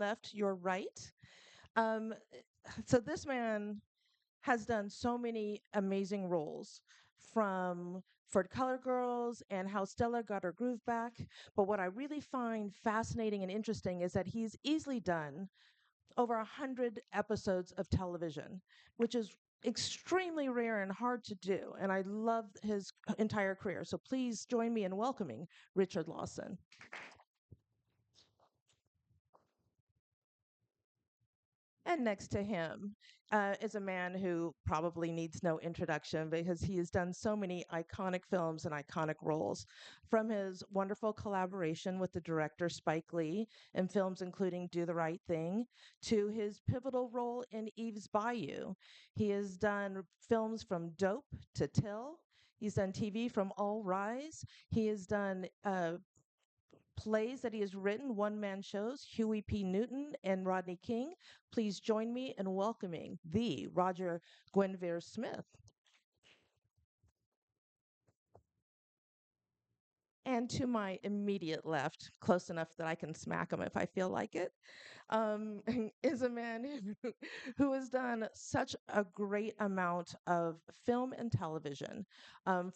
left, your right. Um, so this man has done so many amazing roles from For Color Girls and How Stella Got Her Groove Back. But what I really find fascinating and interesting is that he's easily done over 100 episodes of television, which is extremely rare and hard to do. And I love his entire career. So please join me in welcoming Richard Lawson. And next to him is a man who probably needs no introduction because he has done so many iconic films and iconic roles. From his wonderful collaboration with the director Spike Lee in films including Do the Right Thing to his pivotal role in Eve's Bayou. He has done films from Dope to Till. He's done TV from All Rise. He has done plays that he has written, one man shows, Huey P. Newton and Rodney King. Please join me in welcoming the Roger Guenveur Smith. And to my immediate left, close enough that I can smack him if I feel like it, um, is a man who has done such a great amount of film and television,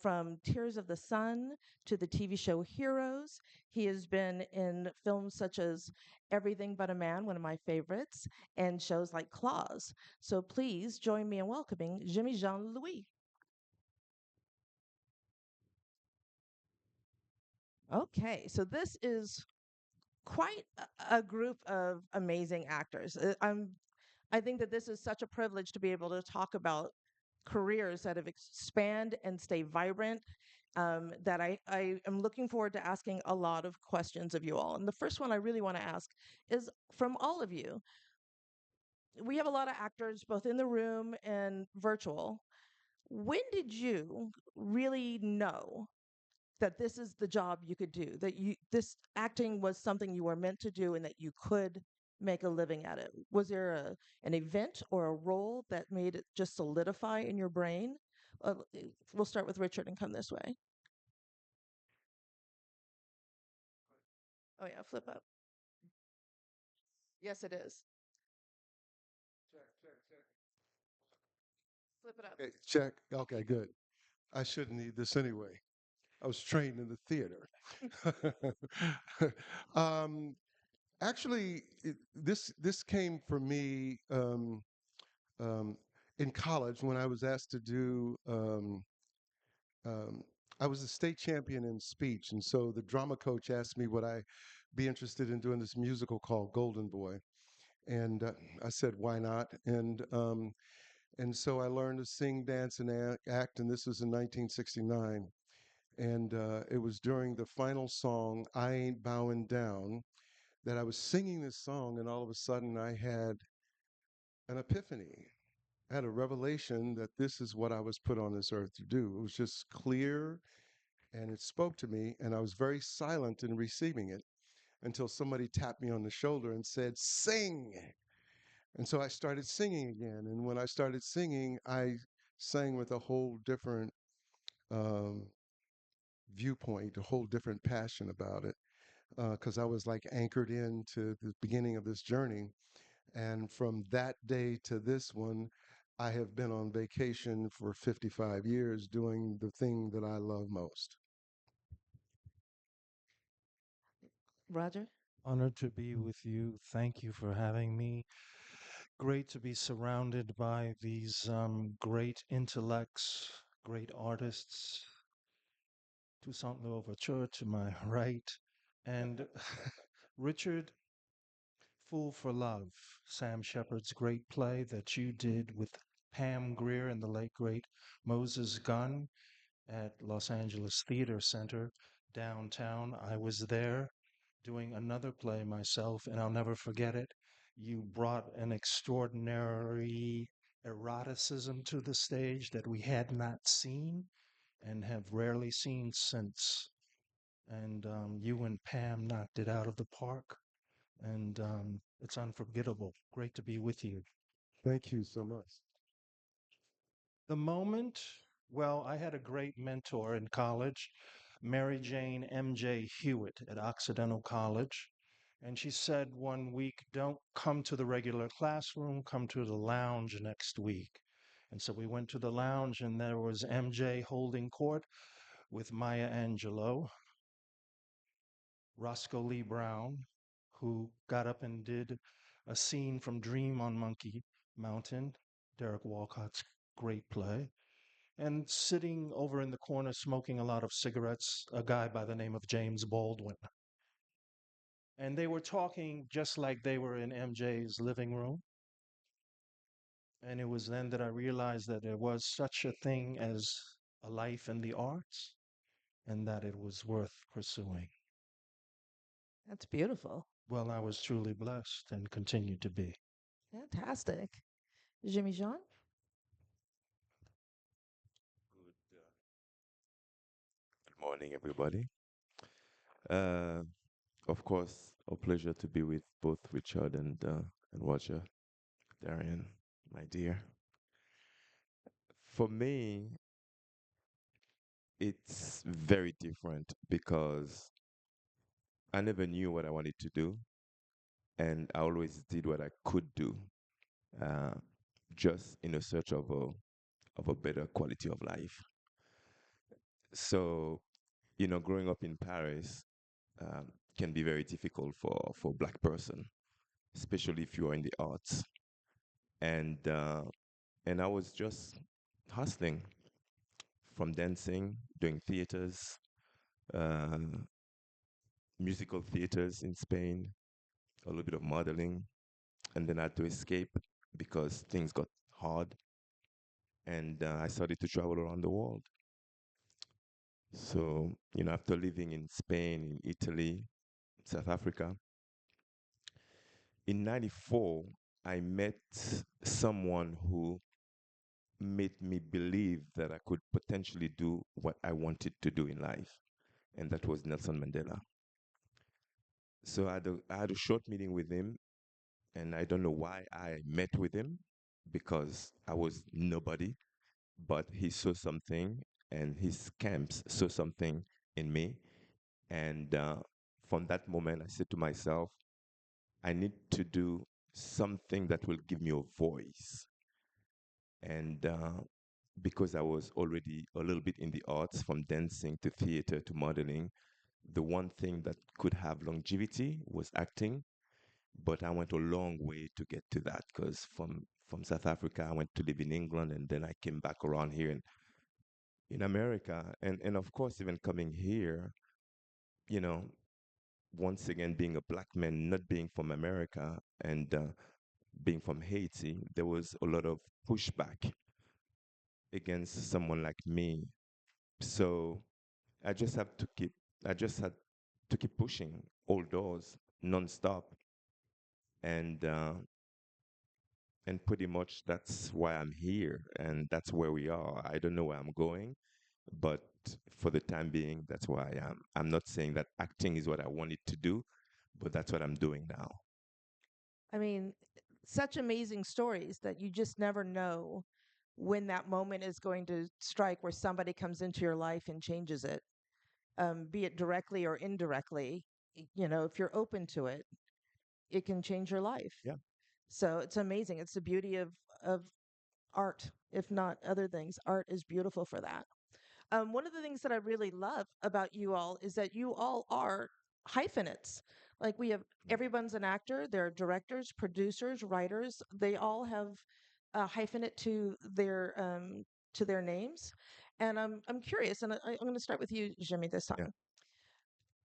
from Tears of the Sun to the TV show Heroes. He has been in films such as Everything But a Man, one of my favorites, and shows like Claws. So please join me in welcoming Jimmy Jean Louis. Okay, so this is quite a group of amazing actors. I think that this is such a privilege to be able to talk about careers that have expand and stay vibrant. That I am looking forward to asking a lot of questions of you all. And the first one I really want to ask is from all of you. We have a lot of actors both in the room and virtual. When did you really know that this is the job you could do, that this acting was something you were meant to do and that you could make a living at it? Was there an event or a role that made it just solidify in your brain? We'll start with Richard and come this way. Oh yeah, flip up. Yes, it is. Flip it up. Okay, check. Okay, good. I shouldn't need this anyway. I was trained in the theater. um, actually, this came for me um, in college when I was asked to do. Um, I was a state champion in speech, and so the drama coach asked me would I be interested in doing this musical called Golden Boy, and I said why not, and so I learned to sing, dance, and act, and this was in 1969. And it was during the final song, I Ain't Bowing Down, that I was singing this song, and all of a sudden I had an epiphany. I had a revelation that this is what I was put on this earth to do. It was just clear, and it spoke to me, and I was very silent in receiving it until somebody tapped me on the shoulder and said, "Sing!" And so I started singing again. And when I started singing, I sang with a whole different um, viewpoint, a whole different passion about it, because I was like anchored into the beginning of this journey. And from that day to this one, I have been on vacation for 55 years doing the thing that I love most. Roger? Honored to be with you. Thank you for having me. Great to be surrounded by these great intellects, great artists. Toussaint Louverture to my right. And Richard, Fool for Love, Sam Shepard's great play that you did with Pam Grier and the late great Moses Gunn at Los Angeles Theater Center downtown. I was there doing another play myself, and I'll never forget it. You brought an extraordinary eroticism to the stage that we had not seen and have rarely seen since. And you and Pam knocked it out of the park, and it's unforgettable. Great to be with you. Thank you so much. The moment, well, I had a great mentor in college, Mary Jane M.J. Hewitt at Occidental College. And she said one week, don't come to the regular classroom, come to the lounge next week. And so we went to the lounge, and there was MJ holding court with Maya Angelou, Roscoe Lee Brown, who got up and did a scene from Dream on Monkey Mountain, Derek Walcott's great play, and sitting over in the corner smoking a lot of cigarettes, a guy by the name of James Baldwin. And they were talking just like they were in MJ's living room. And it was then that I realized that there was such a thing as a life in the arts and that it was worth pursuing. That's beautiful. Well, I was truly blessed and continue to be. Fantastic. Jimmy Jean? Good morning, everybody. Uh, of course, a pleasure to be with both Richard and Roger, Darian, my dear. For me, it's very different because I never knew what I wanted to do, and I always did what I could do, uh, just in a search of a better quality of life. So, growing up in Paris can be very difficult for a black person, especially if you are in the arts. And I was just hustling from dancing, doing theaters, uh, musical theaters in Spain, a little bit of modeling, and then I had to escape because things got hard, and I started to travel around the world. So, after living in Spain, in Italy, South Africa, in '94, I met someone who made me believe that I could potentially do what I wanted to do in life, and that was Nelson Mandela. So I had a short meeting with him, and I don't know why I met with him because I was nobody, but he saw something, and his camps saw something in me. And from that moment, I said to myself, I need to do something that will give me a voice. And because I was already a little bit in the arts, from dancing to theater to modeling, the one thing that could have longevity was acting. But I went a long way to get to that because from South Africa, I went to live in England, and then I came back around here in America. And of course, even coming here, you know, once again, being a black man, not being from America and being from Haiti, there was a lot of pushback against someone like me. So I just have to keep, I just had to keep pushing all doors nonstop. And pretty much that's why I'm here, and that's where we are. I don't know where I'm going, but for the time being, that's where I am. I'm not saying that acting is what I wanted to do, but that's what I'm doing now. I mean, such amazing stories that you just never know when that moment is going to strike where somebody comes into your life and changes it, be it directly or indirectly. If you're open to it, it can change your life. Yeah. So it's amazing. It's the beauty of art, if not other things. Art is beautiful for that. One of the things that I really love about you all is that you all are hyphenates. Like we have everyone's an actor. There are directors, producers, writers. They all have a hyphenate to their names. And I'm curious, and I'm going to start with you, Jimmy, this Yeah. time,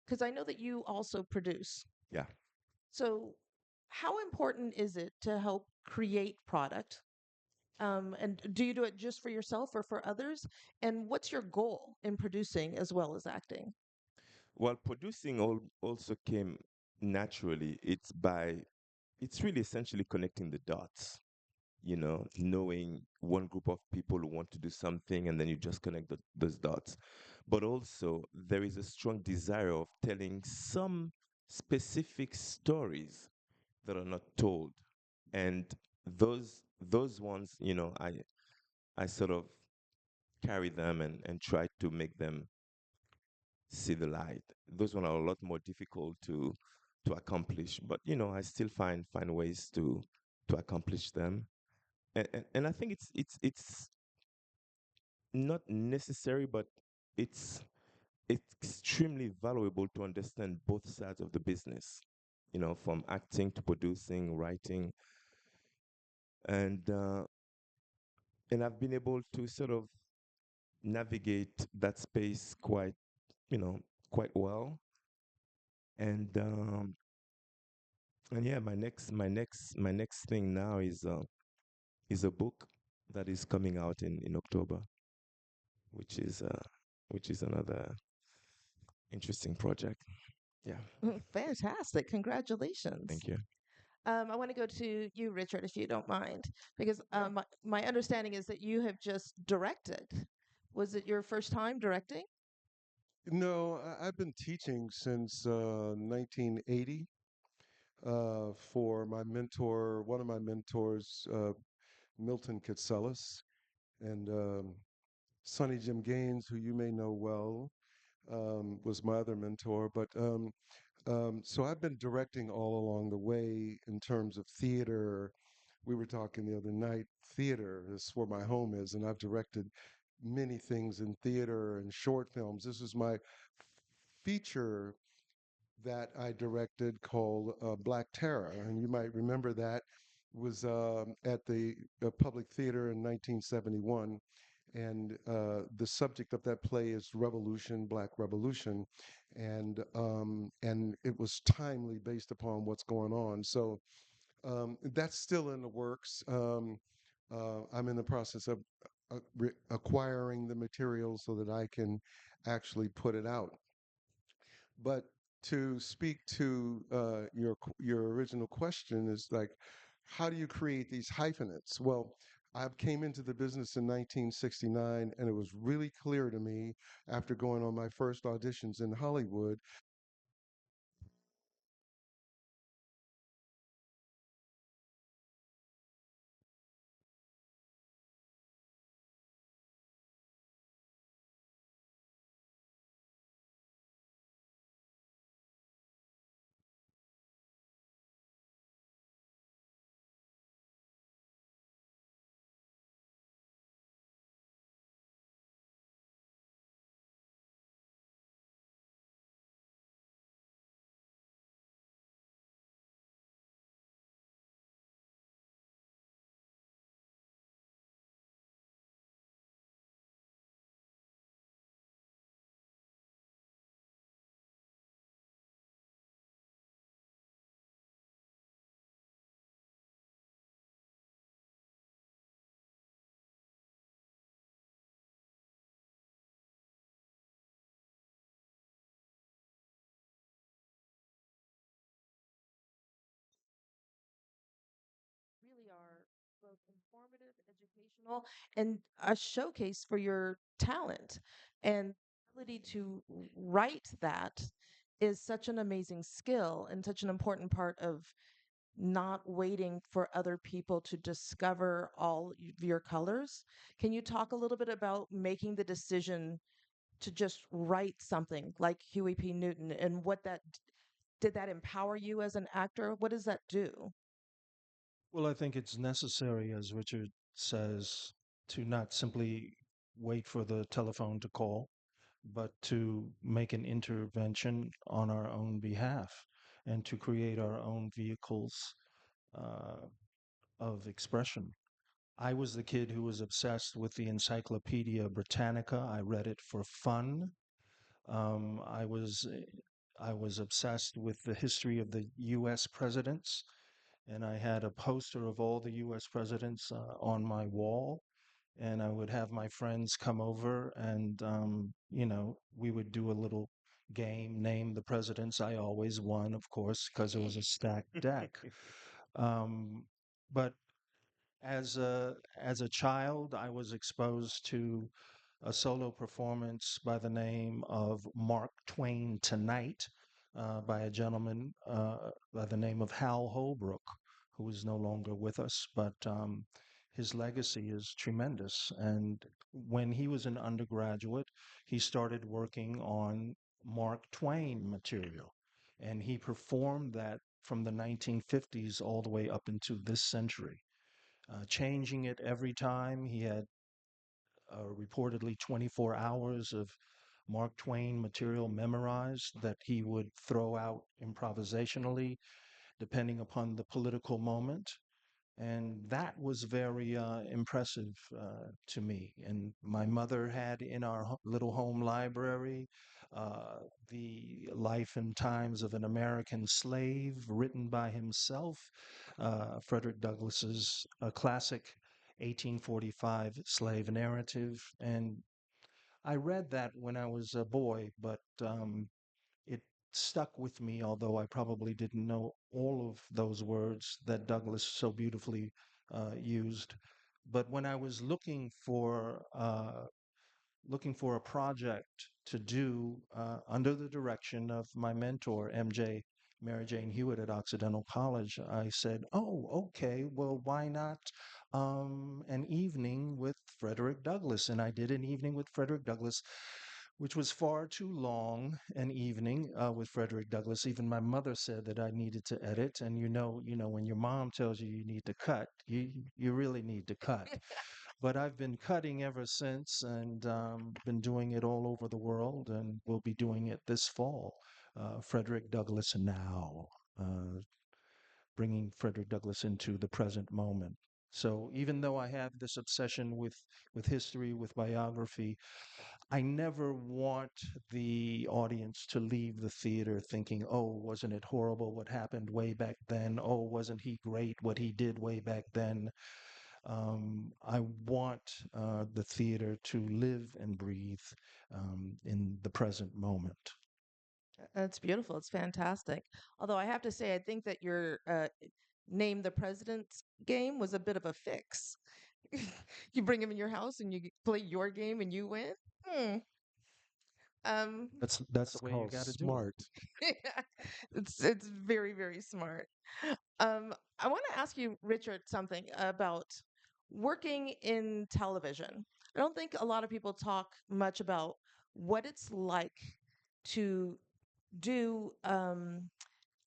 because I know that you also produce. Yeah. So, how important is it to help create product? And do you do it just for yourself or for others? And what's your goal in producing as well as acting? Well, producing also came naturally. It's really essentially connecting the dots, knowing one group of people who want to do something, and then you just connect those dots. But also, there is a strong desire of telling some specific stories that are not told. And those ones, I sort of carry them and try to make them see the light. Those ones are a lot more difficult to accomplish. But I still find ways to accomplish them. And I think it's not necessary, but it's extremely valuable to understand both sides of the business. From acting to producing, writing, and and I've been able to sort of navigate that space you know, quite well. And and yeah, my next thing now is a book that is coming out in October, which is uh which is another interesting project. Yeah, Fantastic. Congratulations. thank you. I want to go to you, Richard, if you don't mind, because my understanding is that you have just directed. Was it your first time directing? No, I've been teaching since 1980 for my mentor, one of my mentors, Milton Kitselis, and Sonny Jim Gaines, who you may know well, was my other mentor. But so I've been directing all along the way in terms of theater. We were talking the other night, theater is where my home is, and I've directed many things in theater and short films. This is my feature that I directed called Black Terror, and you might remember that was at the Public Theater in 1971. And the subject of that play is revolution, Black Revolution, and it was timely based upon what's going on. So that's still in the works. I'm in the process of acquiring the material so that I can actually put it out. But to speak to your original question is like, how do you create these hyphenates? Well, I came into the business in 1969, and it was really clear to me after going on my first auditions in Hollywood. Really are both informative, educational, and a showcase for your talent. And ability to write that is such an amazing skill and such an important part of not waiting for other people to discover all of your colors. Can you talk a little bit about making the decision to just write something like Huey P. Newton and what that did that empower you as an actor? What does that do? Well, I think it's necessary, as Richard says, to not simply wait for the telephone to call, but to make an intervention on our own behalf and to create our own vehicles uh, of expression. I was the kid who was obsessed with the Encyclopedia Britannica. I read it for fun. Um, I was I was obsessed with the history of the U.S. presidents, and I had a poster of all the U.S. presidents on my wall. And I would have my friends come over, and we would do a little game, name the presidents. I always won, of course, because it was a stacked deck. Um, but as a child, I was exposed to a solo performance by the name of Mark Twain Tonight by a gentleman by the name of Hal Holbrook, who is no longer with us, but his legacy is tremendous. And when he was an undergraduate, he started working on Mark Twain material. And he performed that from the 1950s all the way up into this century, changing it every time. He had reportedly 24 hours of Mark Twain material memorized that he would throw out improvisationally depending upon the political moment. And that was very impressive to me. And my mother had in our little home library the Life and Times of an American Slave, written by himself, Frederick Douglass's classic 1845 slave narrative. And I read that when I was a boy, but it stuck with me, although I probably didn't know all of those words that Douglas so beautifully used. But when I was looking for a project to do under the direction of my mentor, MJ Mary Jane Hewitt at Occidental College, I said, "Oh, okay. Well, why not an evening with Frederick Douglass?" And I did an evening with Frederick Douglass, which was far too long an evening with Frederick Douglass. Even my mother said that I needed to edit. And when your mom tells you you need to cut, you really need to cut. But I've been cutting ever since, and been doing it all over the world, and we'll be doing it this fall. Frederick Douglass Now, bringing Frederick Douglass into the present moment. So even though I have this obsession with history, with biography, I never want the audience to leave the theater thinking, "Oh, wasn't it horrible what happened way back then? Oh, wasn't he great what he did way back then?" I want the theater to live and breathe in the present moment. It's beautiful. It's fantastic. Although I have to say, I think that your name the president's game was a bit of a fix. You bring him in your house and play your game and you win. Hmm. Um, That's It's the way you called got to do it. smart. it's very, very smart. I want to ask you, Richard, something about working in television. I don't think a lot of people talk much about what it's like to do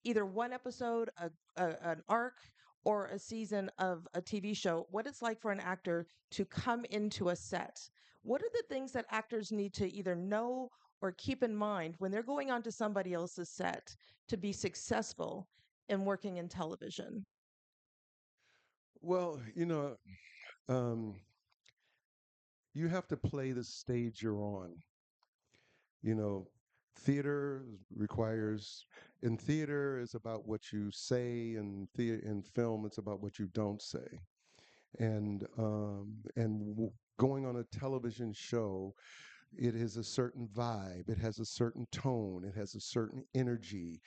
either one episode, an arc, or a season of a TV show, what it's like for an actor to come into a set. What are the things that actors need to either know or keep in mind when they're going onto somebody else's set to be successful in working in television? Well, um, you have to play the stage you're on. You know, theater requires, in theater is about what you say, and in film it's about what you don't say. And going on a television show, it is a certain vibe, it has a certain tone, it has a certain energy.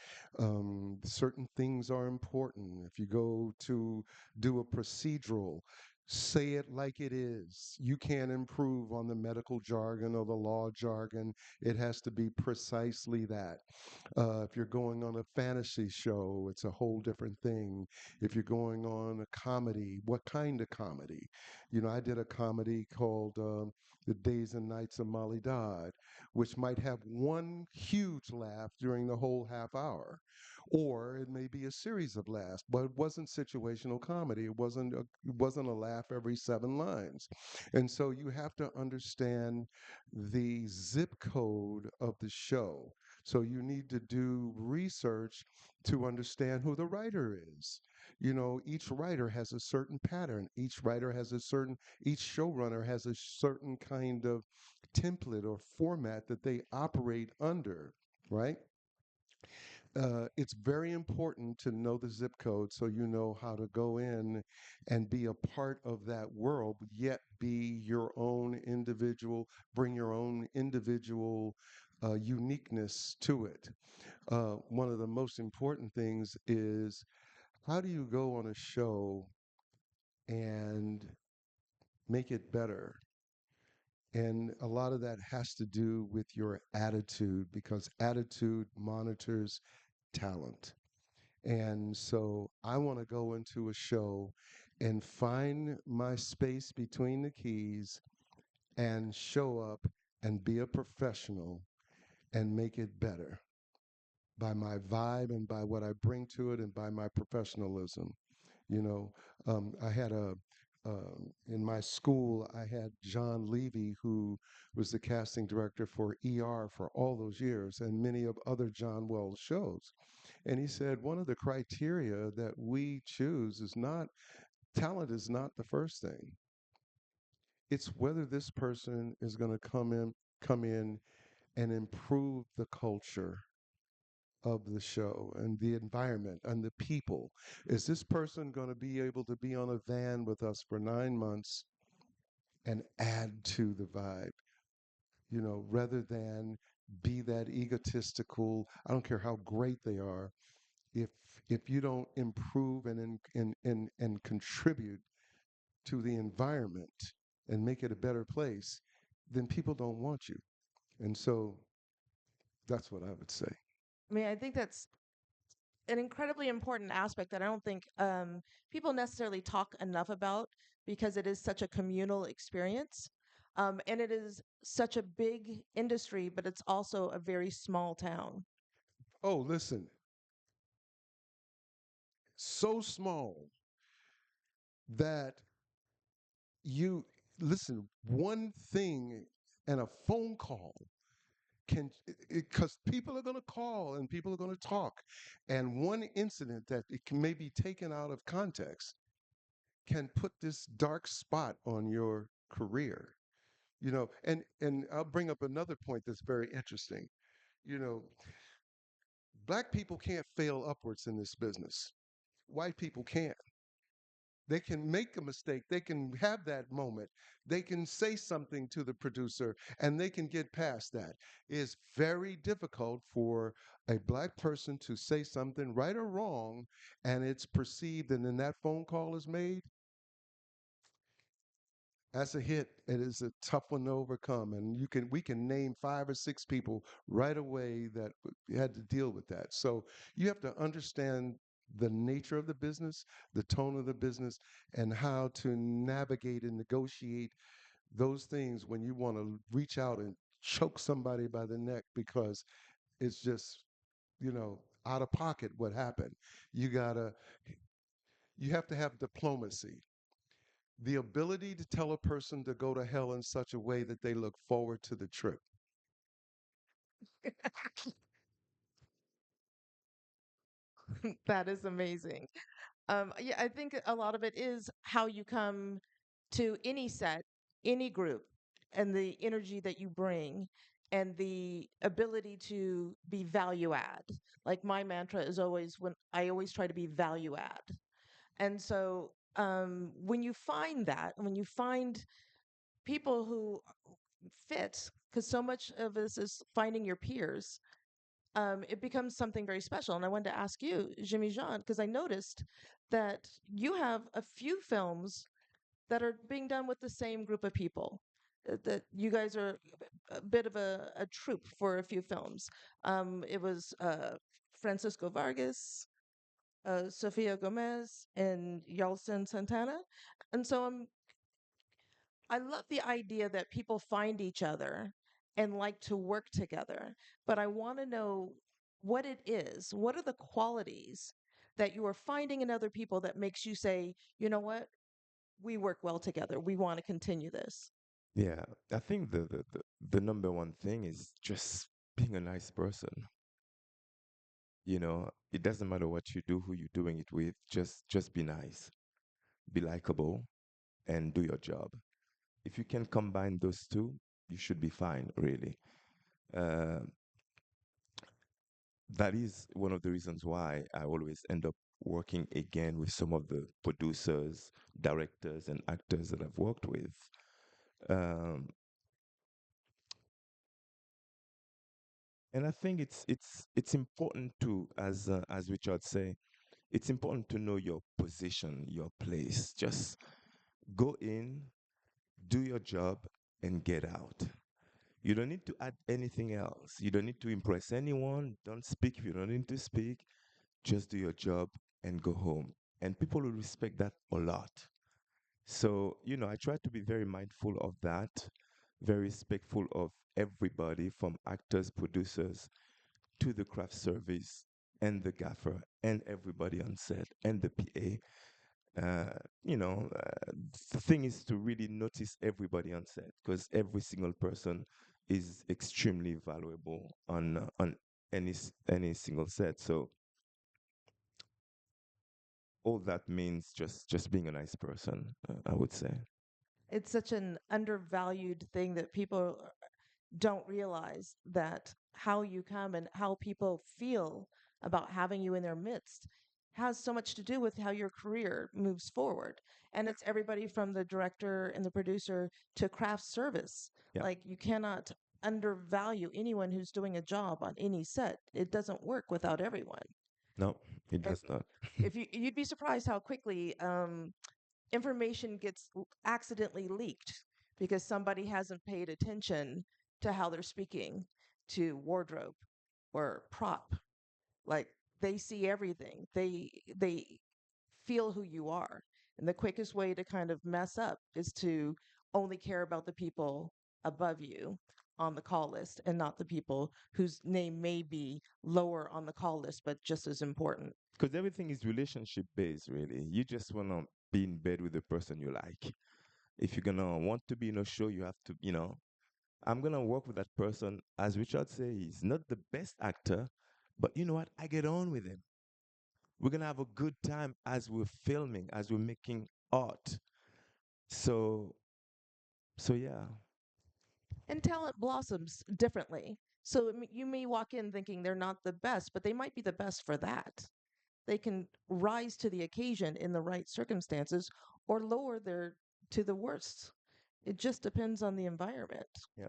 Certain things are important. If you go to do a procedural, say it like it is. You can't improve on the medical jargon or the law jargon. It has to be precisely that. If you're going on a fantasy show, it's a whole different thing. If you're going on a comedy, what kind of comedy? I did a comedy called The Days and Nights of Molly Dodd, which might have one huge laugh during the whole half hour. Or it may be a series of laughs, but it wasn't situational comedy. It wasn't a laugh every 7 lines. And so you have to understand the zip code of the show. So you need to do research to understand who the writer is. Each writer has a certain pattern. Each showrunner has a certain kind of template or format that they operate under, right? It's very important to know the zip code so you know how to go in and be a part of that world, yet be your own individual, bring your own individual uniqueness to it. One of the most important things is, how do you go on a show and make it better? And a lot of that has to do with your attitude, because attitude monitors talent. And so I want to go into a show and find my space between the keys and show up and be a professional and make it better. by my vibe and by what I bring to it and by my professionalism. You know, I had in my school, I had John Levy, who was the casting director for ER for all those years and many of other John Wells shows. And he said, one of the criteria that we choose is not talent is not the first thing. It's whether this person is going to come in and improve the culture of the show and the environment and the people. Is this person going to be able to be on a van with us for 9 months and add to the vibe, rather than be that egotistical? I don't care how great they are. If if you don't improve and contribute to the environment and make it a better place, then people don't want you. And so that's what I would say. I mean, I think that's an incredibly important aspect that I don't think people necessarily talk enough about because it is such a communal experience. And it is such a big industry, but it's also a very small town. Oh, listen, so small that you listen, one thing and a phone call can, because people are going to call and people are going to talk, and one incident that it can maybe taken out of context can put this dark spot on your career. And I'll bring up another point that's very interesting. you know Black people can't fail upwards in this business. White people can. They can make a mistake. They can have that moment. They can say something to the producer and they can get past that. It's very difficult for a Black person to say something, right or wrong, and it's perceived, and then that phone call is made. That's a hit. It is a tough one to overcome, and we can name 5 or 6 people right away that had to deal with that. So you have to understand the nature of the business, the tone of the business, and how to navigate and negotiate those things when you want to reach out and choke somebody by the neck because it's just, out of pocket what happened. You gotta you have to have diplomacy, the ability to tell a person to go to hell in such a way that they look forward to the trip. That is amazing. Yeah, I think a lot of it is how you come to any set, any group, and the energy that you bring and the ability to be value add. Like my mantra is always when I always try to be value add. And so when you find that, when you find people who fit, because so much of this is finding your peers, it becomes something very special. And I wanted to ask you, Jimmy Jean, because I noticed that you have a few films that are being done with the same group of people. That you guys are a bit of a troupe for a few films. It was Francisco Vargas, Sofia Gomez, and Yalcin Santana. And so I love the idea that people find each other and like to work together, but I want to know what it is. What are the qualities that you are finding in other people that makes you say, you know what, we work well together. We want to continue this. Yeah, I think the number one thing is just being a nice person. It doesn't matter what you do, who you're doing it with, just be nice, be likable, and do your job. If you can combine those two, you should be fine, really. Uh, that is one of the reasons why I always end up working again with some of the producers, directors, and actors that I've worked with. Um, and I think it's important to, as Richard say, it's important to know your position, your place. Just go in, do your job, and get out. You don't need to add anything else. You don't need to impress anyone. Don't speak if you don't need to speak. Just do your job and go home. And people will respect that a lot. So, I try to be very mindful of that, very respectful of everybody from actors, producers to the craft service and the gaffer and everybody on set and the PA. The thing is to really notice everybody on set because every single person is extremely valuable on any single set. So all that means just being a nice person, I would say. It's such an undervalued thing that people don't realize that how you come and how people feel about having you in their midst has so much to do with how your career moves forward. And it's everybody from the director and the producer to craft service. Yeah. Like you cannot undervalue anyone who's doing a job on any set. It doesn't work without everyone. No, it And does not. if you'd be surprised how quickly information gets accidentally leaked because somebody hasn't paid attention to how they're speaking to wardrobe or prop. Like they see everything. They feel who you are. And the quickest way to kind of mess up is to only care about the people above you on the call list and not the people whose name may be lower on the call list but just as important. Because everything is relationship based, really. You just want to be in bed with the person you like. If you're gonna want to be in a show, you have to, I'm gonna work with that person. As Richard say, he's not the best actor, but you know what? I get on with him. We're gonna have a good time as we're filming, as we're making art. So, so yeah. And talent blossoms differently. So you may walk in thinking they're not the best, but they might be the best for that. They can rise to the occasion in the right circumstances or lower their to the worst. It just depends on the environment. Yeah.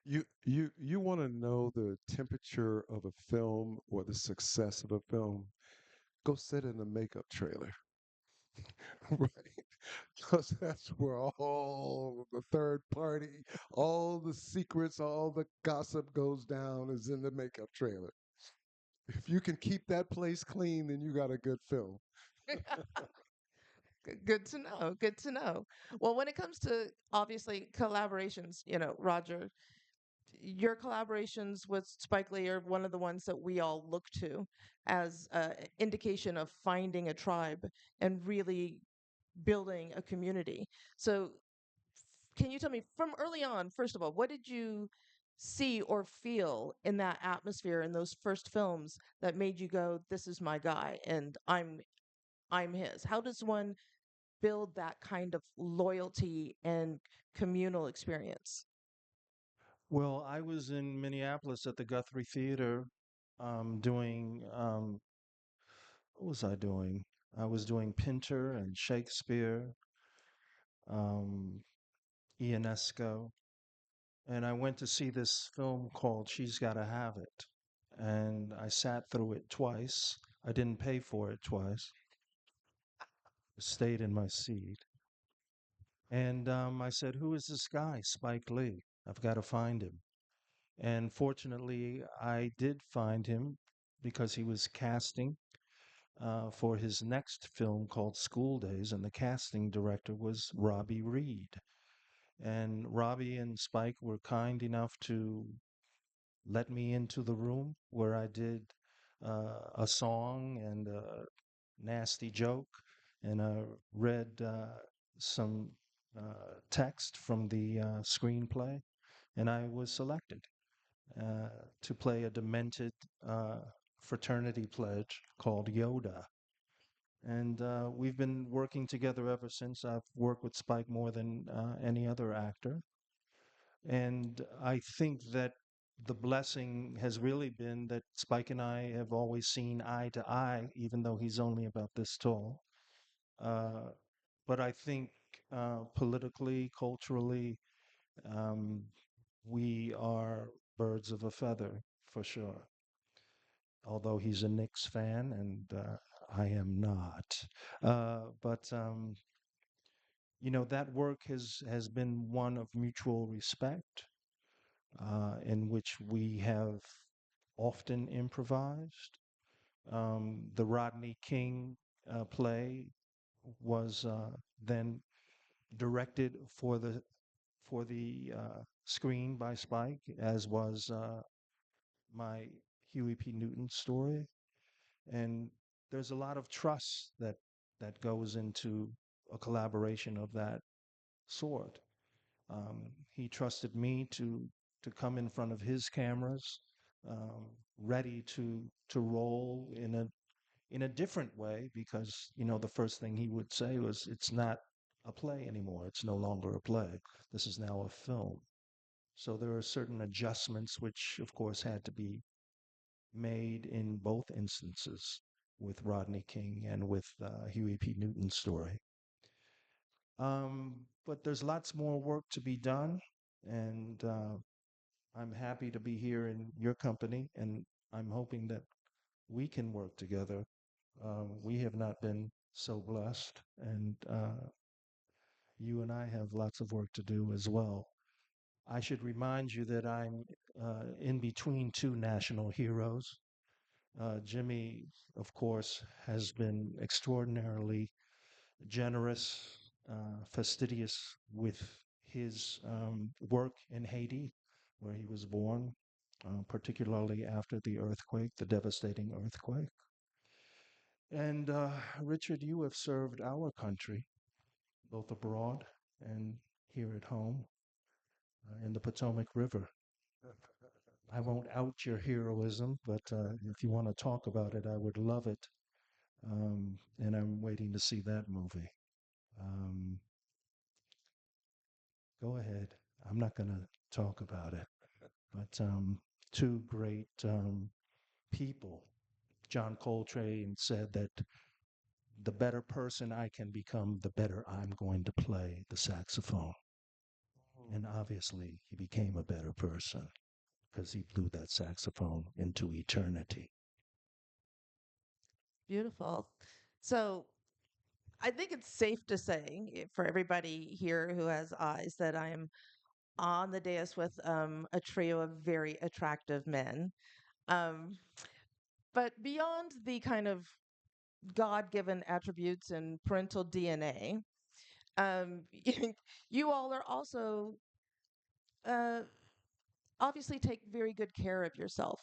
You want to know the temperature of a film or the success of a film? Go sit in a makeup trailer, right? Because that's where all the third party, all the secrets, all the gossip goes down is in the makeup trailer. If you can keep that place clean, then you got a good film. Good to know. Good to know. Well, when it comes to obviously collaborations, Roger, your collaborations with Spike Lee are one of the ones that we all look to as an indication of finding a tribe and really building a community. So, can you tell me from early on, first of all, what did you see or feel in that atmosphere in those first films that made you go, "This is my guy, and I'm his"? How does one build that kind of loyalty and communal experience? Well, I was in Minneapolis at the Guthrie Theater doing, what was I doing? I was doing Pinter and Shakespeare, um, Ionesco, and I went to see this film called She's Gotta Have It. And I sat through it twice. I didn't pay for it twice, stayed in my seat. And I said, "Who is this guy, Spike Lee? I've got to find him." And fortunately, I did find him because he was casting for his next film called School Days, and the casting director was Robbie Reed. And Robbie and Spike were kind enough to let me into the room where I did a song and a nasty joke, and I read some text from the screenplay, and I was selected to play a demented uh, fraternity pledge called Yoda. And we've been working together ever since. I've worked with Spike more than any other actor. And I think that the blessing has really been that Spike and I have always seen eye to eye, even though he's only about this tall. Uh, but I think politically, culturally, um, we are birds of a feather for sure. Although he's a Knicks fan and I am not. But that work has been one of mutual respect, in which we have often improvised. The Rodney King play was then directed for the screen by Spike, as was my Huey P. Newton's story, and there's a lot of trust that goes into a collaboration of that sort. He trusted me to come in front of his cameras, um, ready to roll in a different way, because the first thing he would say was, "It's not a play anymore. It's no longer a play. This is now a film." So there are certain adjustments which, of course, had to be made in both instances with Rodney King and with Huey P. Newton's story. But there's lots more work to be done, and I'm happy to be here in your company, and I'm hoping that we can work together. We have not been so blessed, and you and I have lots of work to do as well. I should remind you that I'm in between two national heroes. Jimmy, of course, has been extraordinarily generous, fastidious with his work in Haiti, where he was born, particularly after the earthquake, the devastating earthquake. And Richard, you have served our country, both abroad and here at home, in the Potomac River. I won't out your heroism, but if you want to talk about it, I would love it. And I'm waiting to see that movie. Um, Go ahead. I'm not going to talk about it. But two great people. John Coltrane said that the better person I can become, the better I'm going to play the saxophone. And obviously, he became a better person because he blew that saxophone into eternity. Beautiful. So I think it's safe to say for everybody here who has eyes that I am on the dais with a trio of very attractive men. Um, but beyond the kind of God given attributes and parental DNA, um, you all are also uh, obviously take very good care of yourself.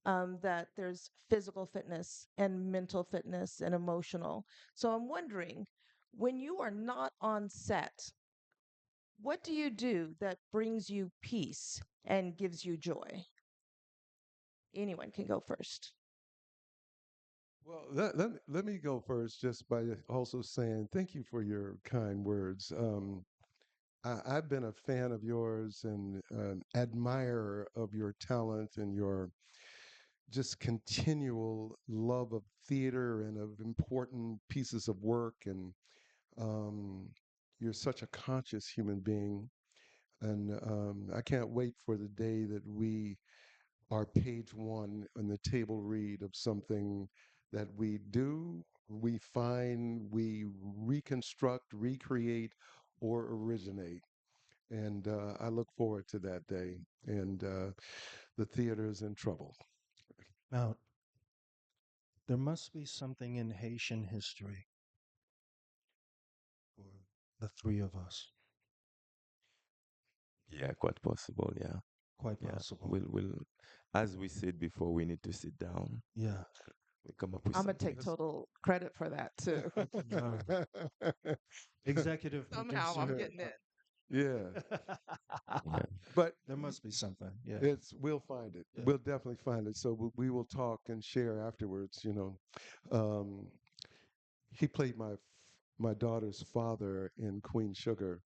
That there's physical fitness and mental fitness and emotional. So I'm wondering, when you are not on set, what do you do that brings you peace and gives you joy? Anyone can go first. Well, let me go first just by also saying thank you for your kind words. I've been a fan of yours and an admirer of your talent and your just continual love of theater and of important pieces of work. And um, you're such a conscious human being. And I can't wait for the day that we are page one on the table read of something that we do, we find, we reconstruct, recreate, or originate. And I look forward to that day. And the theater is in trouble. Now, there must be something in Haitian history for the three of us. Yeah, quite possible. Yeah, Quite yeah. possible. We'll, as we said before, we need to sit down. Yeah. We come up with I'm gonna something. take total credit for that too. Executive Somehow I'm producer. getting it. Yeah, Yeah. but There must be something. Yeah. we'll find it. Yeah. We'll definitely find it. So we will talk and share afterwards. Um, he played my daughter's father in Queen Sugar.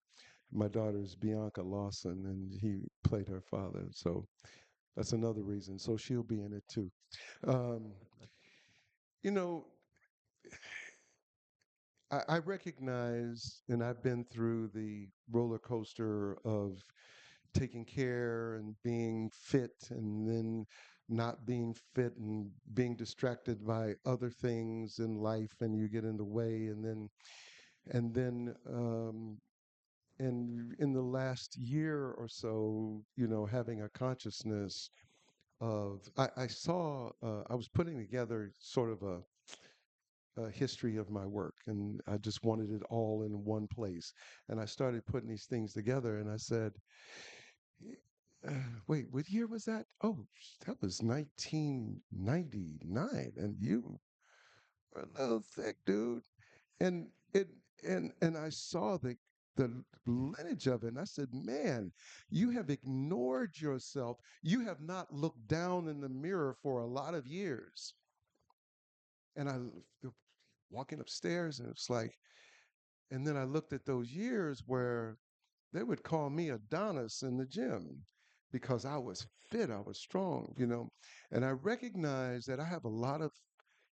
My daughter's Bianca Lawson, and he played her father. So that's another reason. So she'll be in it too. Um, you know, I recognize, and I've been through the roller coaster of taking care and being fit, and then not being fit and being distracted by other things in life, and you get in the way, and then and in the last year or so, having a consciousness of, I saw, I was putting together sort of a history of my work, and I just wanted it all in one place. And I started putting these things together, and I said, Wait, what year was that? Oh, that was 1999, and you were a little thick, dude. And it and I saw the lineage of it, and I said, man, you have ignored yourself. You have not looked down in the mirror for a lot of years. And walking upstairs, and it's like, and then I looked at those years where they would call me Adonis in the gym because I was fit, I was strong, and I recognized that I have a lot of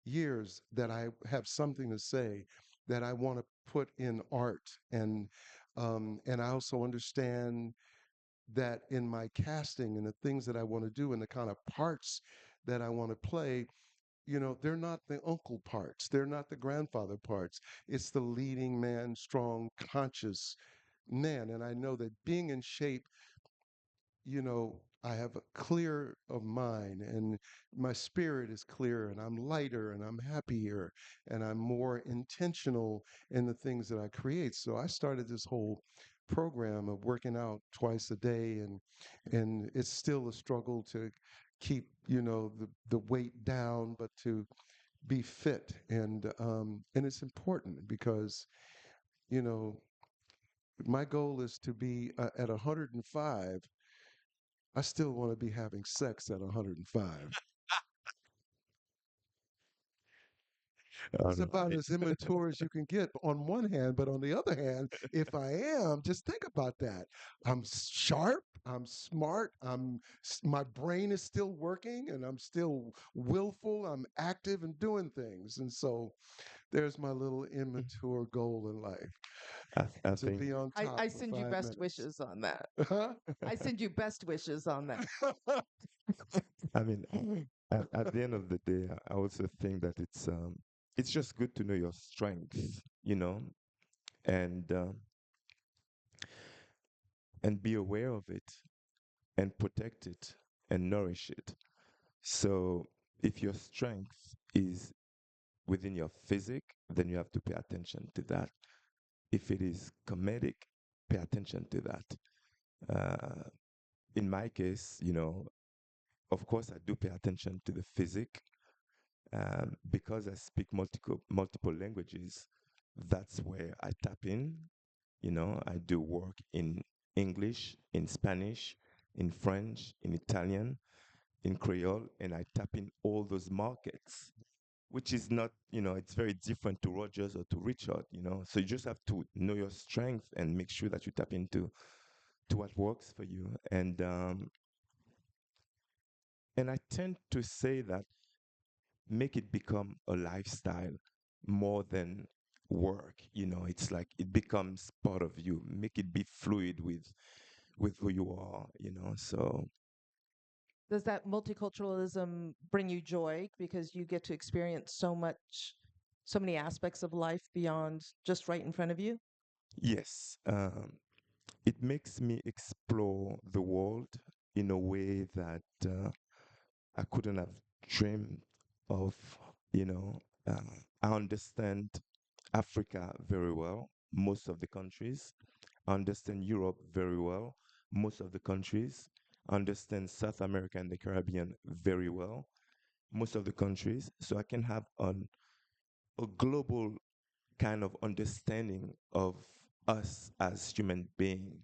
years that I have something to say that I want to put in art, and I also understand that in my casting and the things that I want to do and the kind of parts that I want to play, they're not the uncle parts, they're not the grandfather parts. It's the leading man, strong, conscious man. And I know that being in shape, I have a clear of mind, and my spirit is clear, and I'm lighter and I'm happier and I'm more intentional in the things that I create. So I started this whole program of working out twice a day, and it's still a struggle to keep, the weight down, but to be fit. And it's important because, you know, my goal is to be at 105. I still want to be having sex at 105. All It's about right. as immature as you can get on one hand, but on the other hand, if I am, just think about that. I'm sharp, I'm smart, my brain is still working, and I'm still willful, I'm active and doing things. And so there's my little immature goal in life, I to think be on top I for send you 5 minutes. best wishes on that. Huh? I send you best wishes on that. I mean at the end of the day, I also think that it's just good to know your strength, and be aware of it and protect it and nourish it. So if your strength is within your physique, then you have to pay attention to that. If it is comedic, pay attention to that. Uh, in my case, of course, I do pay attention to the physique, because I speak multiple languages. That's where I tap in. I do work in English, in Spanish, in French, in Italian, in Creole, and I tap in all those markets, which is not, it's very different to Rogers or to Richard. So you just have to know your strength and make sure that you tap into to what works for you. And I tend to say that make it become a lifestyle more than work. It's like it becomes part of you. Make it be fluid with who you are. So Does that multiculturalism bring you joy because you get to experience so many aspects of life beyond just right in front of you? yes, it makes me explore the world in a way that I couldn't have dreamed of. You know, uh, I understand Africa very well, most of the countries. I understand Europe very well, most of the countries. I understand South America and the Caribbean very well, most of the countries. So I can have a global kind of understanding of us as human beings.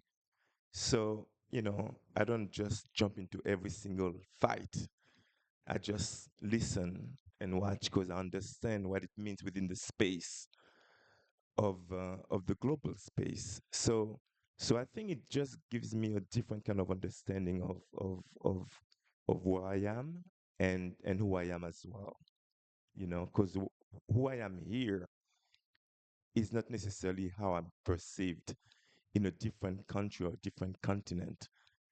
So, I don't just jump into every single fight. I just listen and watch because I understand what it means within the space of the global space. So I think it just gives me a different kind of understanding of where I am and who I am as well. Because who I am here is not necessarily how I'm perceived in a different country or different continent.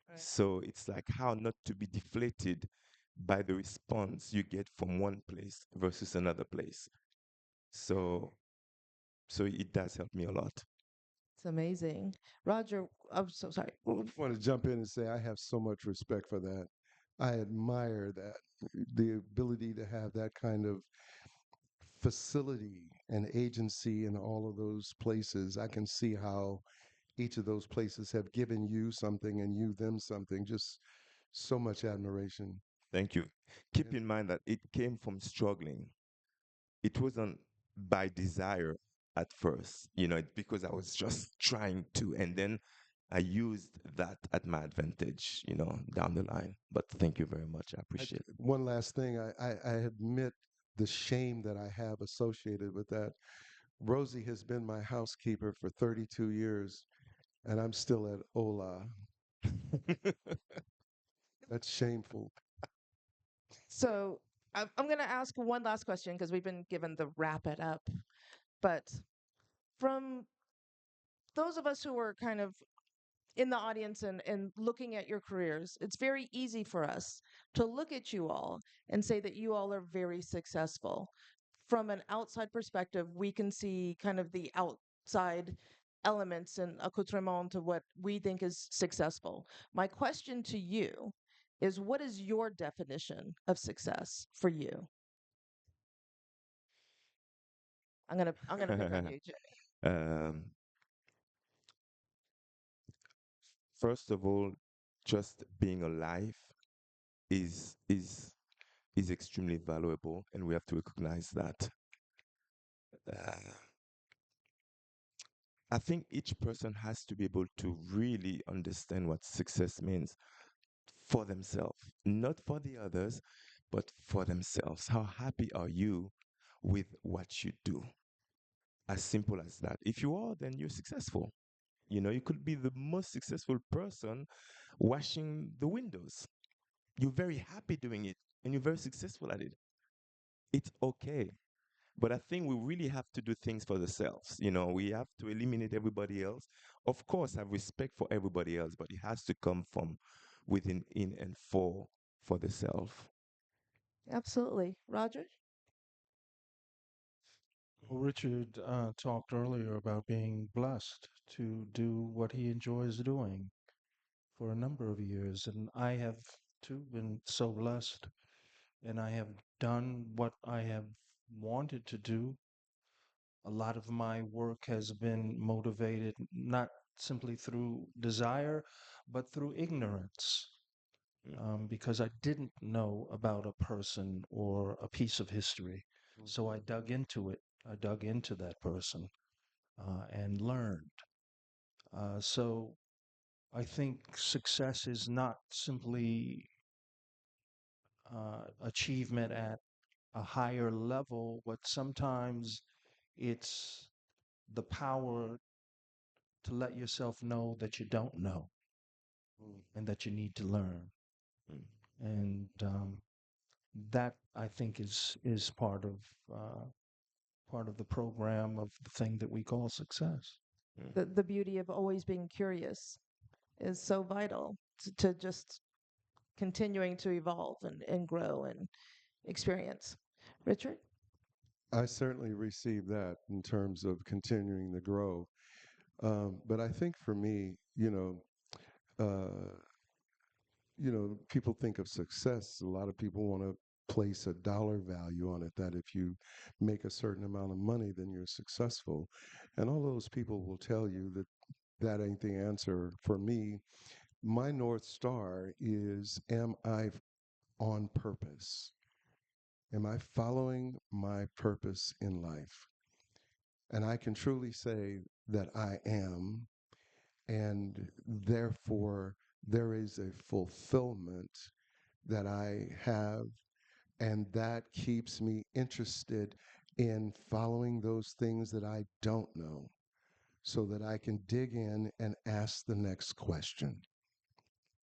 Right. So it's like how not to be deflated by the response you get from one place versus another place. So so it does help me a lot. It's amazing. Roger, I'm so sorry. I want to jump in and say I have so much respect for that. I admire that, the ability to have that kind of facility and agency in all of those places. I can see how each of those places have given you something and you them something. Just so much admiration. Thank you. Keep And in mind that it came from struggling. It wasn't by desire at first, it's because I was just trying to, and then I used that at my advantage, down the line. But thank you very much. I appreciate it. one last thing, I admit the shame that I have associated with that. Rosie has been my housekeeper for 32 years, and I'm still at Ola. That's shameful. So I'm going to ask one last question because we've been given the wrap it up. But from those of us who are kind of in the audience and looking at your careers, it's very easy for us to look at you all and say that you all are very successful. From an outside perspective, we can see kind of the outside elements and accoutrement to what we think is successful. My question to you is, what is your definition of success for you? I'm gonna pick on you, Jimmy. um, First of all, just being alive is is is extremely valuable, and we have to recognize that. Uh, I think each person has to be able to really understand what success means for themselves, not for the others, but for themselves. How happy are you with what you do? As simple as that. If you are, then you're successful. You could be the most successful person washing the windows. You're very happy doing it and you're very successful at it. It's okay. But I think we really have to do things for ourselves. We have to eliminate everybody else. Of course, have respect for everybody else, but it has to come from within, in, and for the self. Absolutely. Roger? Well, Richard talked earlier about being blessed to do what he enjoys doing for a number of years. And I have too been so blessed, and I have done what I have wanted to do. A lot of my work has been motivated not simply through desire, but through ignorance, Mm, because I didn't know about a person or a piece of history. So I dug into it. I dug into that person and learned. So I think success is not simply achievement at a higher level, but sometimes it's the power to let yourself know that you don't know Mm. and that you need to learn. mm, And that I think is part of the program of the thing that we call success. mm, The beauty of always being curious is so vital to just continuing to evolve and grow and experience. Richard? I certainly received that in terms of continuing to grow. But I think for me, uh, people think of success. A lot of people want to place a dollar value on it, that if you make a certain amount of money, then you're successful. And all those people will tell you that that ain't the answer. For me, my North Star is, am I on purpose? Am I following my purpose in life? And I can truly say that I am. And therefore, there is a fulfillment that I have, and that keeps me interested in following those things that I don't know so that I can dig in and ask the next question.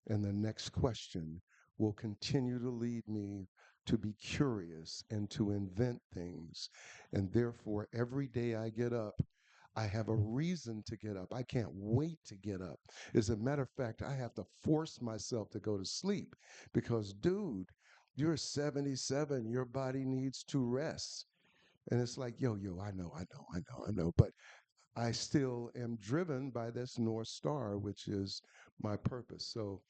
And the next question will continue to lead me to be curious and to invent things. And therefore, every day I get up, I have a reason to get up. I can't wait to get up. As a matter of fact, I have to force myself to go to sleep because, dude, you're 77. Your body needs to rest. And it's like, yo, I know. But I still am driven by this North Star, which is my purpose. So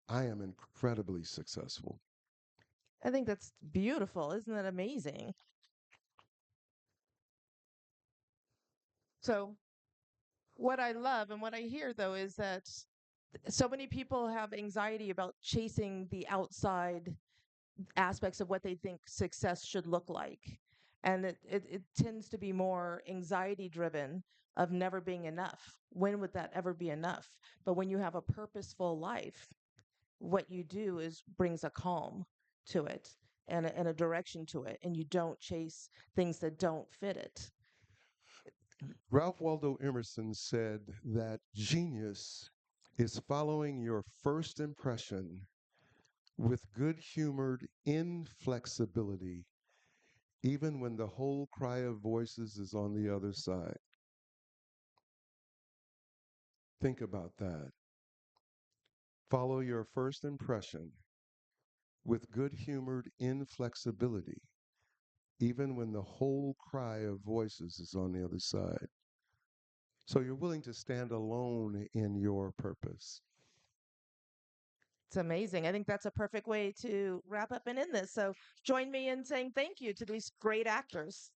I am incredibly successful. I think that's beautiful. Isn't that amazing? So What I love and what I hear though is that so many people have anxiety about chasing the outside aspects of what they think success should look like. And it tends to be more anxiety driven of never being enough. When would that ever be enough? But when you have a purposeful life, what you do is brings a calm to it and a direction to it. And you don't chase things that don't fit it. Ralph Waldo Emerson said that genius is following your first impression with good humored inflexibility, even when the whole cry of voices is on the other side. Think about that. Follow your first impression with good humored inflexibility, even when the whole cry of voices is on the other side. So you're willing to stand alone in your purpose. It's amazing. I think that's a perfect way to wrap up and end this. So join me in saying thank you to these great actors.